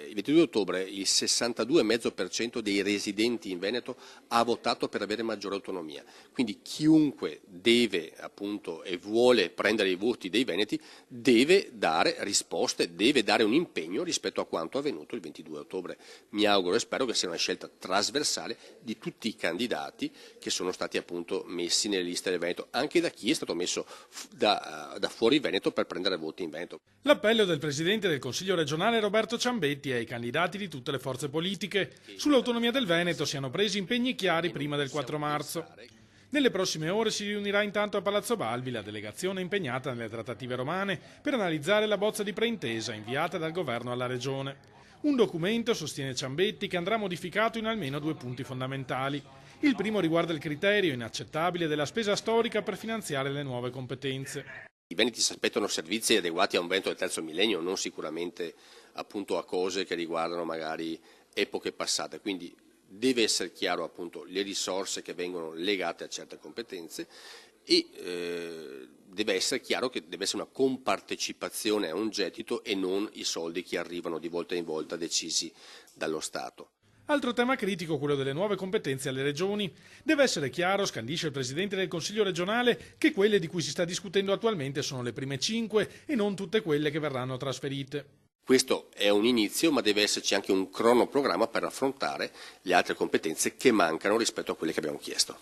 Il 22 ottobre il 62,5% dei residenti in Veneto ha votato per avere maggiore autonomia, quindi chiunque deve appunto e vuole prendere i voti dei veneti deve dare risposte, deve dare un impegno rispetto a quanto avvenuto il 22 ottobre. Mi auguro e spero che sia una scelta trasversale di tutti i candidati che sono stati appunto messi nelle liste del Veneto, anche da chi è stato messo da fuori Veneto per prendere voti in Veneto. L'appello del Presidente del Consiglio regionale Roberto Ciambetti ai candidati di tutte le forze politiche. Sull'autonomia del Veneto siano presi impegni chiari prima del 4 marzo. Nelle prossime ore si riunirà intanto a Palazzo Balbi la delegazione impegnata nelle trattative romane per analizzare la bozza di preintesa inviata dal governo alla regione. Un documento, sostiene Ciambetti, che andrà modificato in almeno 2 punti fondamentali. Il primo riguarda il criterio inaccettabile della spesa storica per finanziare le nuove competenze. I veneti si aspettano servizi adeguati a un Veneto del terzo millennio, non sicuramente appunto a cose che riguardano magari epoche passate, quindi deve essere chiaro appunto le risorse che vengono legate a certe competenze e deve essere chiaro che deve essere una compartecipazione a un gettito e non i soldi che arrivano di volta in volta decisi dallo Stato. Altro tema critico, quello delle nuove competenze alle regioni. Deve essere chiaro, scandisce il Presidente del Consiglio regionale, che quelle di cui si sta discutendo attualmente sono le prime 5 e non tutte quelle che verranno trasferite. Questo è un inizio, ma deve esserci anche un cronoprogramma per affrontare le altre competenze che mancano rispetto a quelle che abbiamo chiesto.